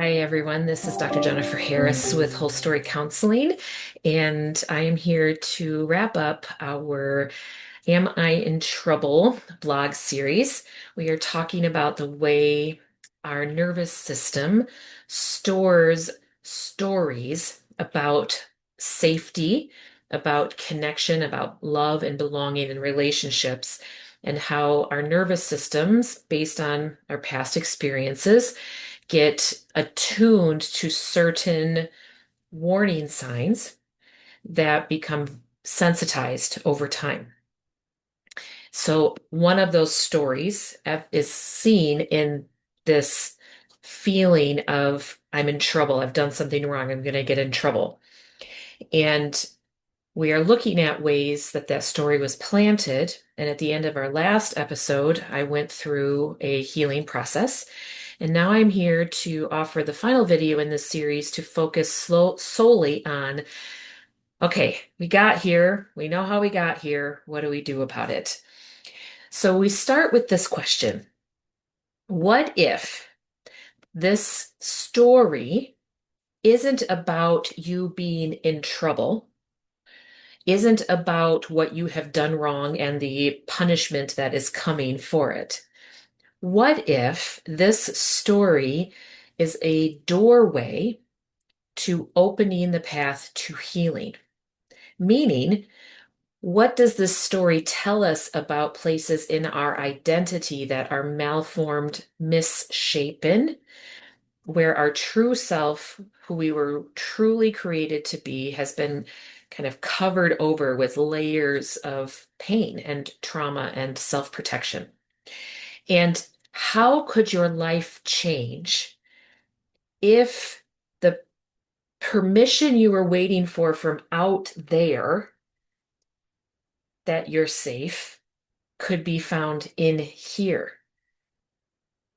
Hi, everyone. This is Dr. Jennifer Harris with Whole Story Counseling, and I am here to wrap up our Am I in Trouble blog series. We are talking about the way our nervous system stores stories about safety, about connection, about love and belonging and relationships, and how our nervous systems, based on our past experiences, get attuned to certain warning signs that become sensitized over time. So, one of those stories is seen in this feeling of, I'm in trouble, I've done something wrong, I'm going to get in trouble. And we are looking at ways that that story was planted. And at the end of our last episode, I went through a healing process. And now I'm here to offer the final video in this series to focus solely on, okay, we got here. We know how we got here. What do we do about it? So we start with this question. What if this story isn't about you being in trouble, isn't about what you have done wrong and the punishment that is coming for it? What if this story is a doorway to opening the path to healing? Meaning, what does this story tell us about places in our identity that are malformed, misshapen, where our true self, who we were truly created to be, has been kind of covered over with layers of pain and trauma and self-protection? And how could your life change if the permission you were waiting for from out there that you're safe could be found in here?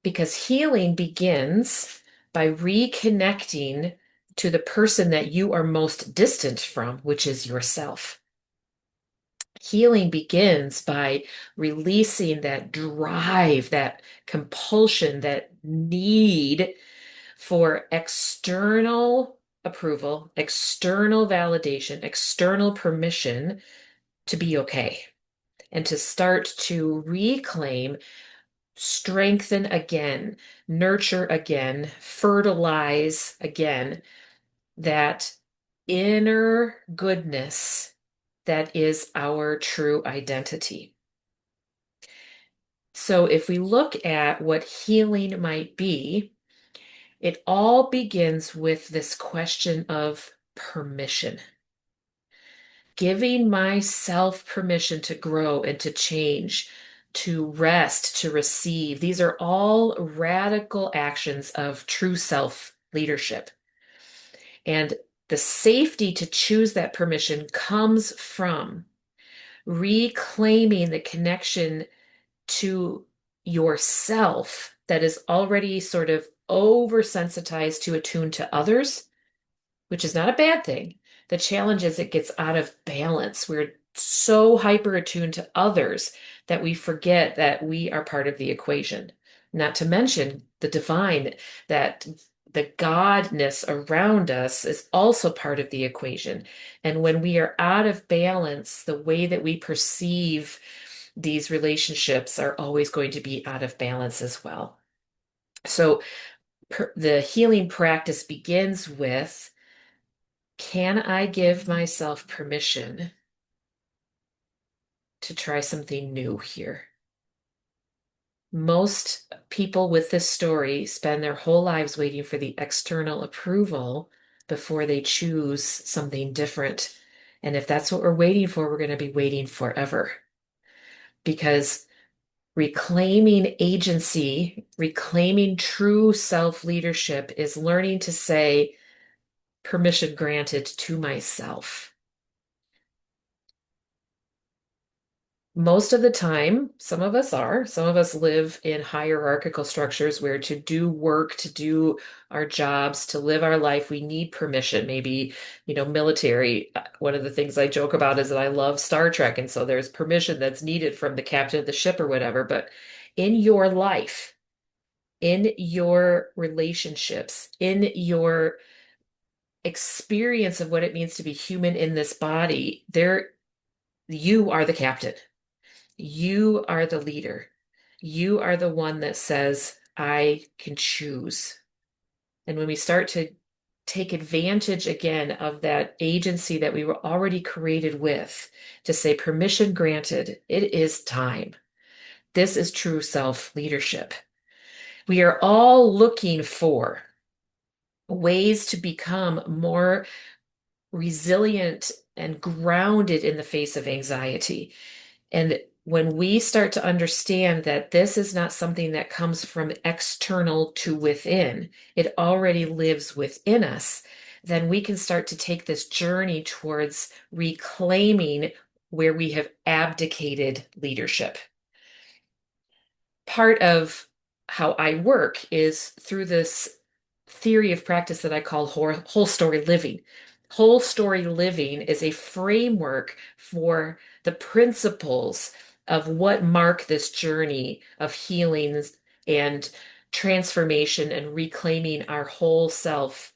Because healing begins by reconnecting to the person that you are most distant from, which is yourself. Healing begins by releasing that drive, that compulsion, that need for external approval, external validation, external permission to be okay, and to start to reclaim, strengthen again, nurture again, fertilize again that inner goodness that is our true identity. So if we look at what healing might be, it all begins with this question of permission. Giving myself permission to grow and to change, to rest, to receive. These are all radical actions of true self leadership. And the safety to choose that permission comes from reclaiming the connection to yourself that is already sort of oversensitized to attune to others, which is not a bad thing. The challenge is it gets out of balance. We're so hyper attuned to others that we forget that we are part of the equation. Not to mention the divine, that the godness around us is also part of the equation. And when we are out of balance, the way that we perceive these relationships are always going to be out of balance as well. So the healing practice begins with, can I give myself permission to try something new here? Most people with this story spend their whole lives waiting for the external approval before they choose something different. And if that's what we're waiting for, we're going to be waiting forever. Because reclaiming agency, reclaiming true self-leadership is learning to say, permission granted to myself. Most of the time, some of us live in hierarchical structures where to do work, to do our jobs, to live our life, we need permission. Maybe, military. One of the things I joke about is that I love Star Trek. And so there's permission that's needed from the captain of the ship or whatever. But in your life, in your relationships, in your experience of what it means to be human in this body, you are the captain. You are the leader. You are the one that says, I can choose. And when we start to take advantage again of that agency that we were already created with, to say, permission granted, it is time. This is true self leadership. We are all looking for ways to become more resilient and grounded in the face of anxiety. And when we start to understand that this is not something that comes from external to within, it already lives within us, then we can start to take this journey towards reclaiming where we have abdicated leadership. Part of how I work is through this theory of practice that I call whole story living. Whole story living is a framework for the principles of what mark this journey of healings and transformation and reclaiming our whole self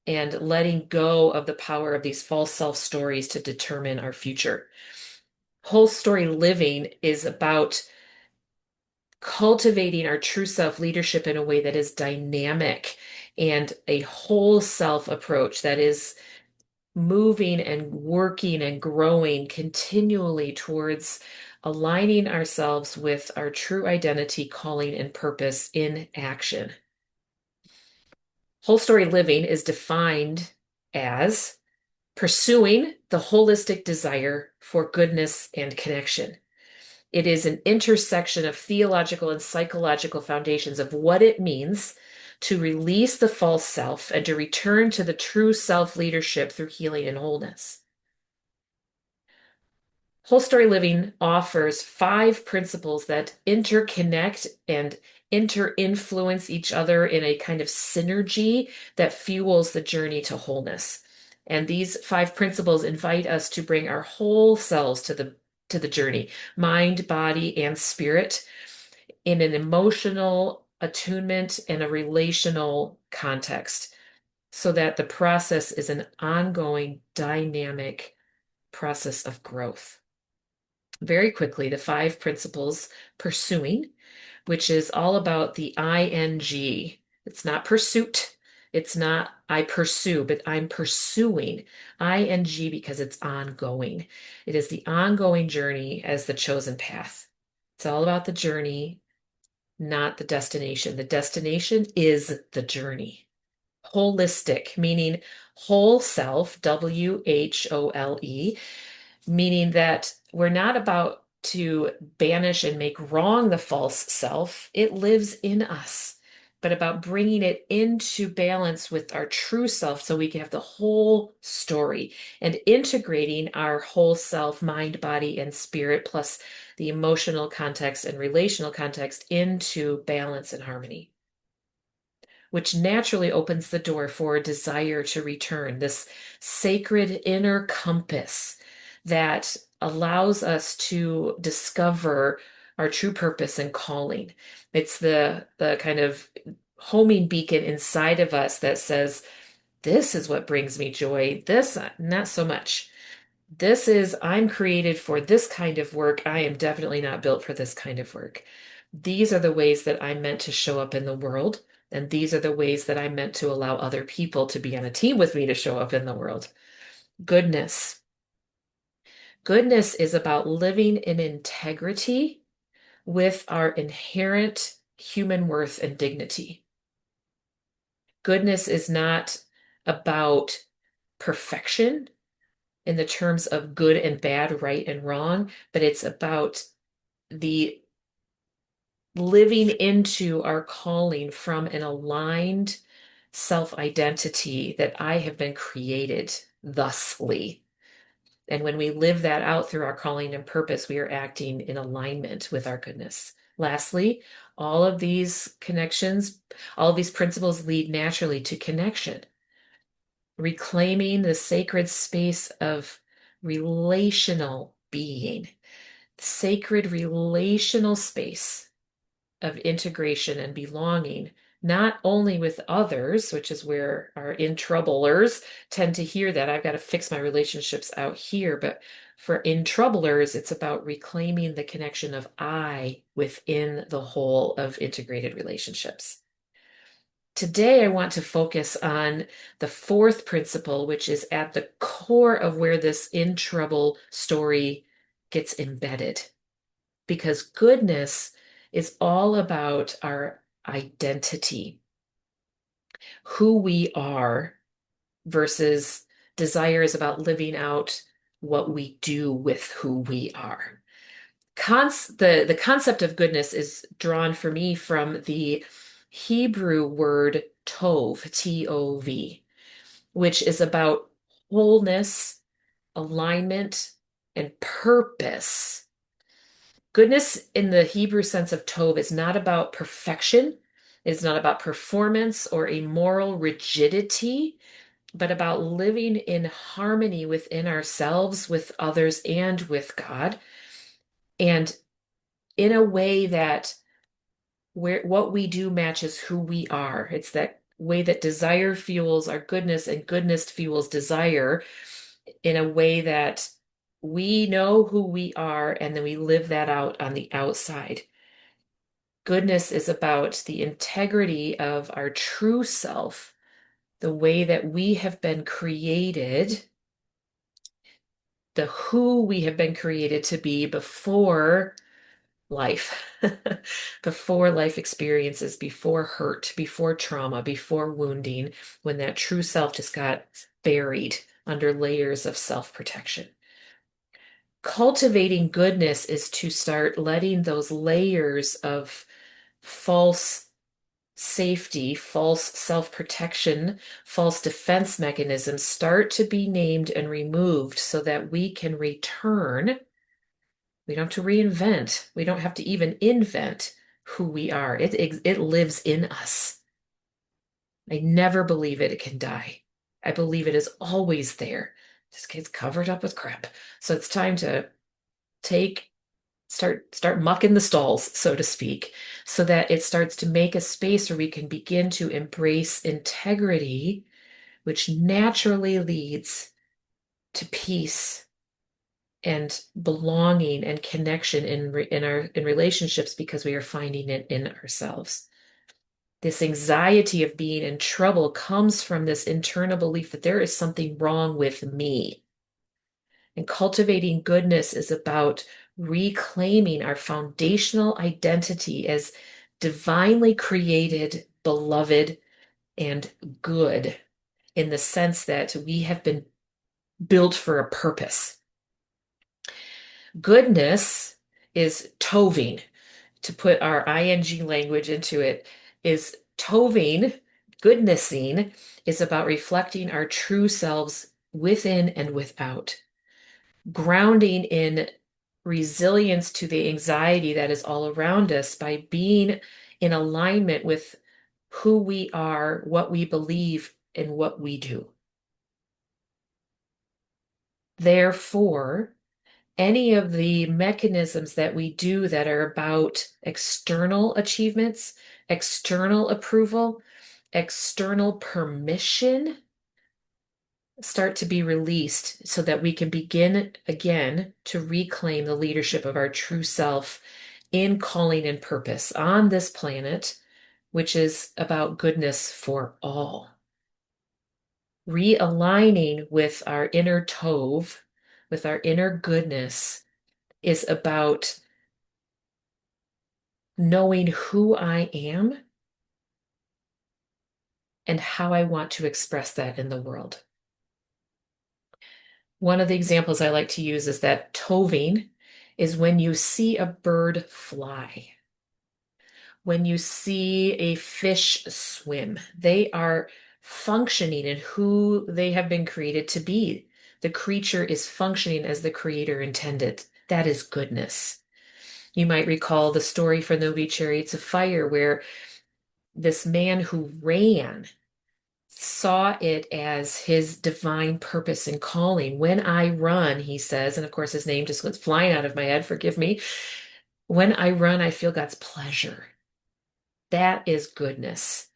and letting go of the power of these false self stories to determine our future. Whole story living is about cultivating our true self leadership in a way that is dynamic and a whole self approach that is moving and working and growing continually towards aligning ourselves with our true identity, calling, and purpose in action. Whole story living is defined as pursuing the holistic desire for goodness and connection. It is an intersection of theological and psychological foundations of what it means to release the false self and to return to the true self leadership through healing and wholeness. Whole Story Living offers 5 principles that interconnect and inter-influence each other in a kind of synergy that fuels the journey to wholeness. And these 5 principles invite us to bring our whole selves to the journey, mind, body, and spirit, in an emotional attunement and a relational context, so that the process is an ongoing, dynamic process of growth. Very quickly, the 5 principles: pursuing, which is all about the ing. It's not pursuit. It's not I pursue, but I'm pursuing. ing because it's ongoing. It is the ongoing journey as the chosen path. It's all about the journey, not the destination. The destination is the journey. Holistic, meaning whole self, WHOLE, meaning that we're not about to banish and make wrong the false self. It lives in us, but about bringing it into balance with our true self so we can have the whole story and integrating our whole self, mind, body, and spirit, plus the emotional context and relational context into balance and harmony, which naturally opens the door for a desire to return, this sacred inner compass that allows us to discover our true purpose and calling. It's the kind of homing beacon inside of us that says, this is what brings me joy, this not so much. This is, I'm created for this kind of work. I am definitely not built for this kind of work. These are the ways that I'm meant to show up in the world. And these are the ways that I'm meant to allow other people to be on a team with me to show up in the world. Goodness. Goodness is about living in integrity with our inherent human worth and dignity. Goodness is not about perfection in the terms of good and bad, right and wrong, but it's about the living into our calling from an aligned self-identity that I have been created thusly. And when we live that out through our calling and purpose, we are acting in alignment with our goodness. Lastly, all of these connections, all of these principles lead naturally to connection, reclaiming the sacred space of relational being, sacred relational space of integration and belonging, not only with others, which is where our in troublers tend to hear that I've got to fix my relationships out here, but for in troublers, it's about reclaiming the connection of I within the whole of integrated relationships. Today, I want to focus on the fourth principle, which is at the core of where this in trouble story gets embedded. Because goodness is all about our identity, who we are, versus desire is about living out what we do with who we are. The concept of goodness is drawn for me from the Hebrew word tov, T-O-V, which is about wholeness, alignment, and purpose. Goodness in the Hebrew sense of tov is not about perfection. It's not about performance or a moral rigidity, but about living in harmony within ourselves, with others, and with God. And in a way that where what we do matches who we are. It's that way that desire fuels our goodness and goodness fuels desire in a way that we know who we are and then we live that out on the outside. Goodness is about the integrity of our true self, the way that we have been created, the who we have been created to be before life, before life experiences, before hurt, before trauma, before wounding, when that true self just got buried under layers of self-protection. Cultivating goodness is to start letting those layers of false safety, false self-protection, false defense mechanisms start to be named and removed so that we can return. We don't have to reinvent. We don't have to even invent who we are. It lives in us. I never believe it can die. I believe it is always there. Just gets covered up with crap. So it's time to take start mucking the stalls, so to speak, so that it starts to make a space where we can begin to embrace integrity, which naturally leads to peace and belonging and connection in relationships because we are finding it in ourselves. This anxiety of being in trouble comes from this internal belief that there is something wrong with me. And cultivating goodness is about reclaiming our foundational identity as divinely created, beloved, and good in the sense that we have been built for a purpose. Goodness is toving, to put our ing language into it, is toving, goodnessing, is about reflecting our true selves within and without, grounding in resilience to the anxiety that is all around us by being in alignment with who we are, what we believe, and what we do. Therefore, any of the mechanisms that we do that are about external achievements, external approval, external permission start to be released so that we can begin again to reclaim the leadership of our true self in calling and purpose on this planet, which is about goodness for all. Realigning with our inner tov, with our inner goodness, is about knowing who I am and how I want to express that in the world. One of the examples I like to use is that toving is when you see a bird fly, when you see a fish swim. They are functioning in who they have been created to be. The creature is functioning as the creator intended. That is goodness. You might recall the story from the movie Chariots of Fire, where this man who ran saw it as his divine purpose and calling. When I run, he says, and of course his name just went flying out of my head, forgive me. When I run, I feel God's pleasure. That is goodness.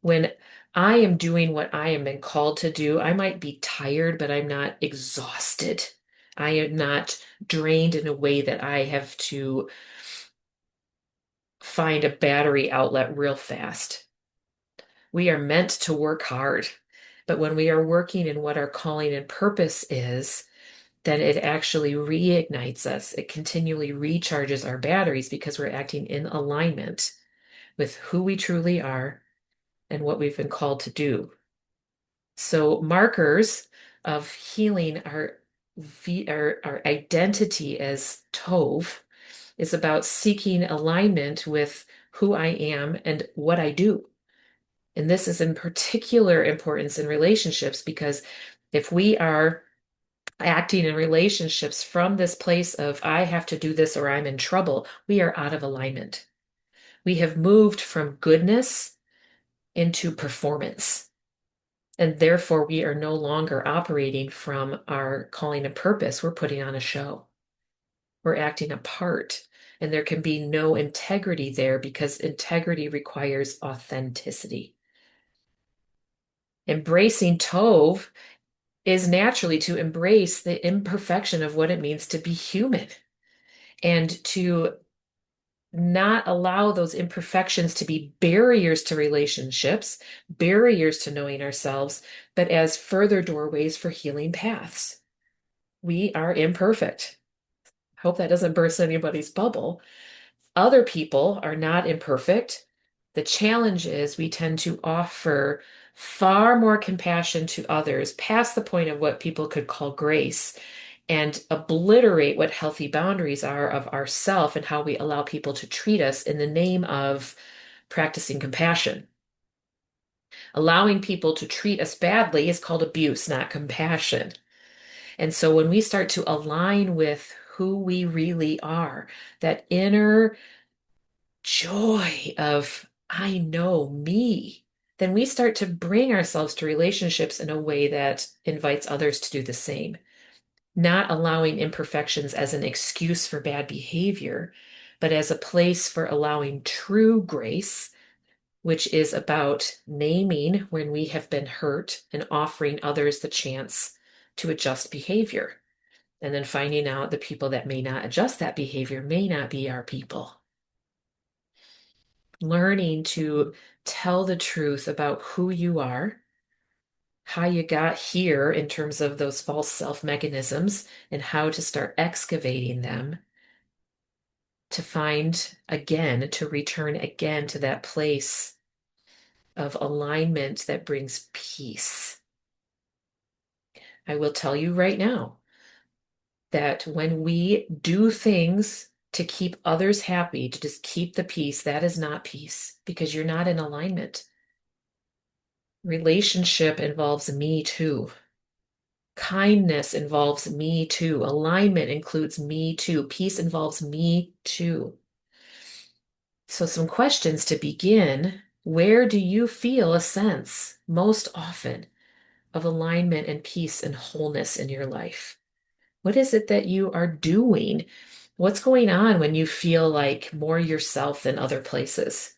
When I am doing what I am been called to do, I might be tired, but I'm not exhausted. I am not drained in a way that I have to find a battery outlet real fast. We are meant to work hard, but when we are working in what our calling and purpose is, then it actually reignites us. It continually recharges our batteries because we're acting in alignment with who we truly are and what we've been called to do. So markers of healing our identity as Tove is about seeking alignment with who I am and what I do. And this is in particular importance in relationships because if we are acting in relationships from this place of I have to do this or I'm in trouble, we are out of alignment. We have moved from goodness into performance. And therefore, we are no longer operating from our calling and purpose. We're putting on a show. We're acting a part. And there can be no integrity there because integrity requires authenticity. Embracing Tove is naturally to embrace the imperfection of what it means to be human and to not allow those imperfections to be barriers to relationships, barriers to knowing ourselves, but as further doorways for healing paths. We are imperfect. Hope that doesn't burst anybody's bubble. Other people are not imperfect. The challenge is we tend to offer far more compassion to others past the point of what people could call grace and obliterate what healthy boundaries are of ourself and how we allow people to treat us in the name of practicing compassion. Allowing people to treat us badly is called abuse, not compassion. And so when we start to align with who we really are, that inner joy of, I know me, then we start to bring ourselves to relationships in a way that invites others to do the same, not allowing imperfections as an excuse for bad behavior, but as a place for allowing true grace, which is about naming when we have been hurt and offering others the chance to adjust behavior. And then finding out the people that may not adjust that behavior may not be our people. Learning to tell the truth about who you are, how you got here in terms of those false self mechanisms, and how to start excavating them to find again, to return again to that place of alignment that brings peace. I will tell you right now that when we do things to keep others happy, to just keep the peace, that is not peace because you're not in alignment. Relationship involves me too. Kindness involves me too. Alignment includes me too. Peace involves me too. So, some questions to begin. Where do you feel a sense most often of alignment and peace and wholeness in your life? What is it that you are doing? What's going on when you feel like more yourself than other places?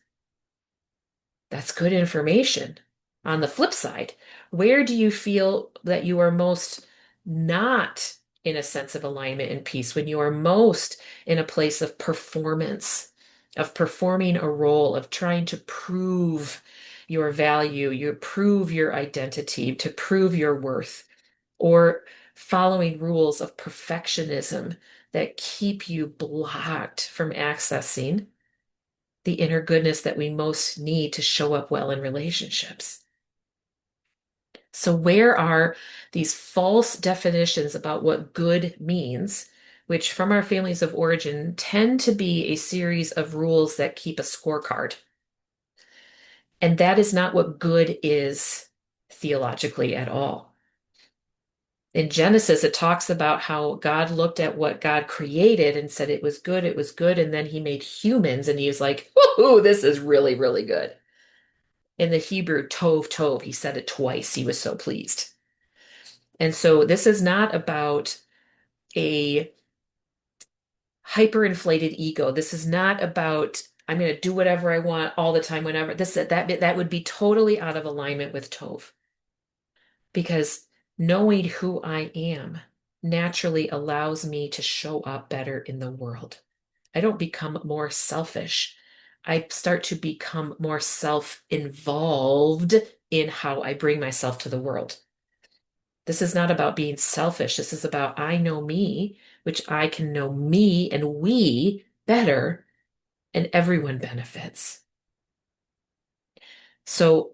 That's good information. On the flip side, where do you feel that you are most not in a sense of alignment and peace, when you are most in a place of performance, of performing a role, of trying to prove your value, you prove your identity, to prove your worth, or following rules of perfectionism that keep you blocked from accessing the inner goodness that we most need to show up well in relationships. So, where are these false definitions about what good means, which from our families of origin tend to be a series of rules that keep a scorecard? And that is not what good is theologically at all. In Genesis, it talks about how God looked at what God created and said it was good, and then he made humans, and he was like, woohoo, this is really, really good. In the Hebrew, tov, tov, he said it twice. He was so pleased. And so this is not about a hyperinflated ego. This is not about I'm going to do whatever I want all the time, whenever. That would be totally out of alignment with Tove because knowing who I am naturally allows me to show up better in the world. I don't become more selfish. I start to become more self-involved in how I bring myself to the world. This is not about being selfish. This is about I know me, which I can know me and we better, and everyone benefits. So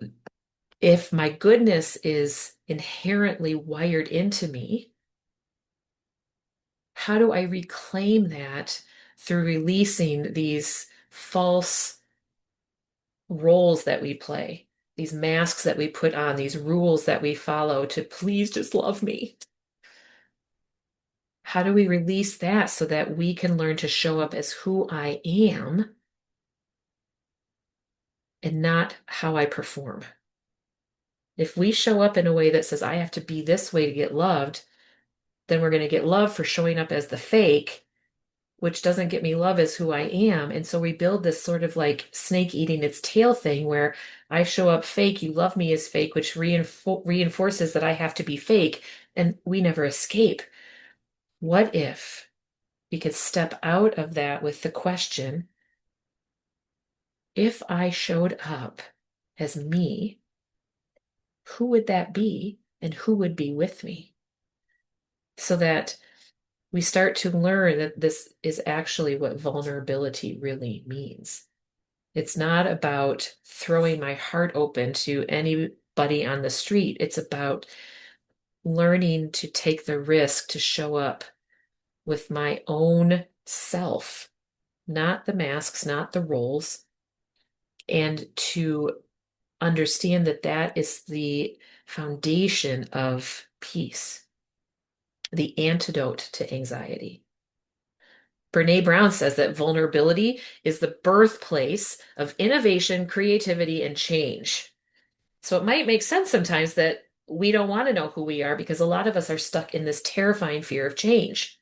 if my goodness is inherently wired into me, how do I reclaim that through releasing these false roles that we play, these masks that we put on, these rules that we follow to please just love me? How do we release that so that we can learn to show up as who I am and not how I perform? If we show up in a way that says, I have to be this way to get loved, then we're going to get love for showing up as the fake, which doesn't get me love as who I am. And so we build this sort of like snake eating its tail thing where I show up fake, you love me as fake, which reinforces that I have to be fake, and we never escape. What if we could step out of that with the question, if I showed up as me, who would that be and who would be with me? So that we start to learn that this is actually what vulnerability really means. It's not about throwing my heart open to anybody on the street. It's about learning to take the risk to show up with my own self, not the masks, not the roles, and to understand that that is the foundation of peace, the antidote to anxiety. Brene Brown says that vulnerability is the birthplace of innovation, creativity, and change. So it might make sense sometimes that we don't want to know who we are because a lot of us are stuck in this terrifying fear of change.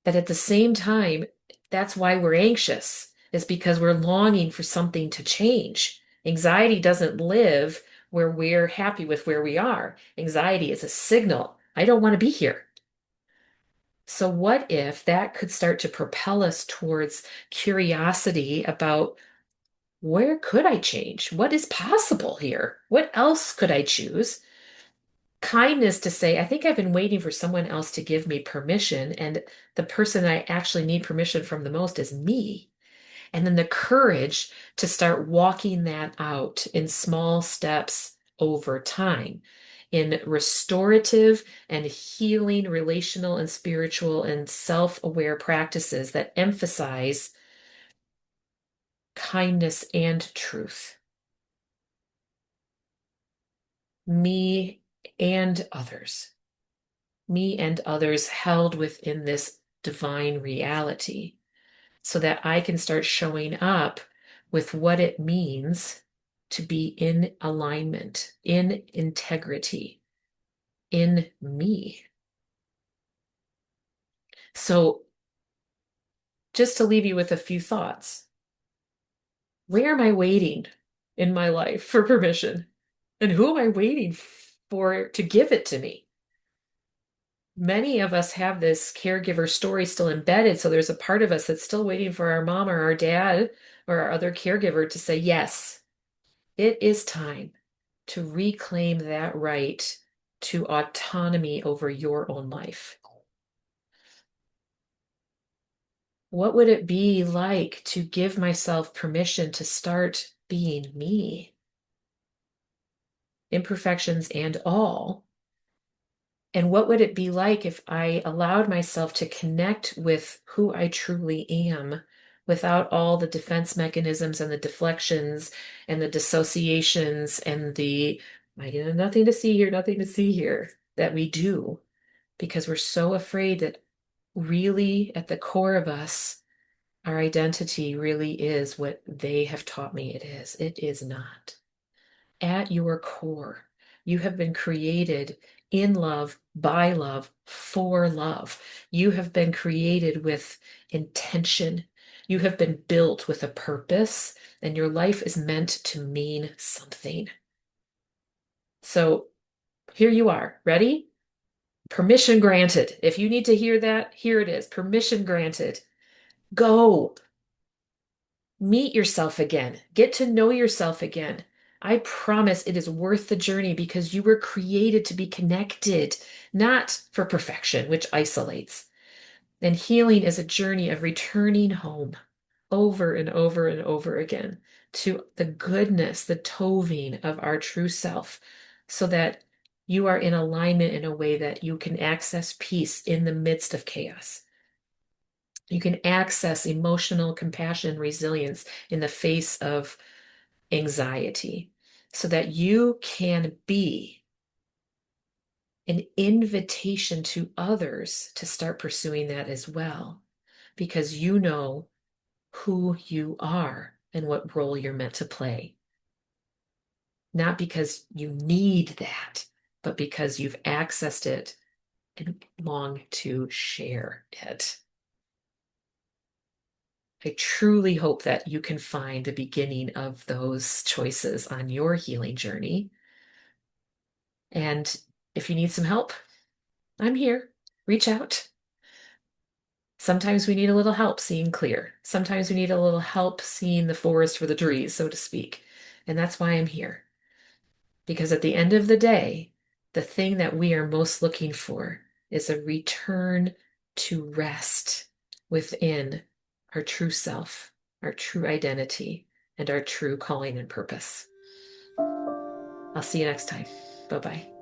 But at the same time, that's why we're anxious, is because we're longing for something to change. Anxiety doesn't live where we're happy with where we are. Anxiety is a signal. I don't want to be here. So, what if that could start to propel us towards curiosity about where could I change? What is possible here? What else could I choose? Kindness to say, I think I've been waiting for someone else to give me permission, and the person I actually need permission from the most is me. And then the courage to start walking that out in small steps over time, in restorative and healing relational and spiritual and self-aware practices that emphasize kindness and truth, me and others, me and others held within this divine reality so that I can start showing up with what it means to be in alignment, in integrity, in me. So, just to leave you with a few thoughts, where am I waiting in my life for permission? And who am I waiting for to give it to me? Many of us have this caregiver story still embedded, so there's a part of us that's still waiting for our mom or our dad or our other caregiver to say, yes, it is time to reclaim that right to autonomy over your own life. What would it be like to give myself permission to start being me, imperfections and all? And what would it be like if I allowed myself to connect with who I truly am without all the defense mechanisms and the deflections and the dissociations and the, I have nothing to see here, nothing to see here that we do because we're so afraid that really at the core of us, our identity really is what they have taught me it is. It is not. At your core, you have been created in love, by love, for love. You have been created with intention. You have been built with a purpose, and your life is meant to mean something. So here you are. Ready? Permission granted. If you need to hear that, here it is. Permission granted. Go. Meet yourself again. Get to know yourself again. I promise it is worth the journey because you were created to be connected, not for perfection, which isolates. And healing is a journey of returning home over and over and over again to the goodness, the toving of our true self, so that you are in alignment in a way that you can access peace in the midst of chaos. You can access emotional compassion, resilience in the face of anxiety, so that you can be an invitation to others to start pursuing that as well, because you know who you are and what role you're meant to play. Not because you need that, but because you've accessed it and long to share it. I truly hope that you can find the beginning of those choices on your healing journey. And if you need some help, I'm here. Reach out. Sometimes we need a little help seeing clear. Sometimes we need a little help seeing the forest for the trees, so to speak. And that's why I'm here. Because at the end of the day, the thing that we are most looking for is a return to rest within our true self, our true identity, and our true calling and purpose. I'll see you next time. Bye bye.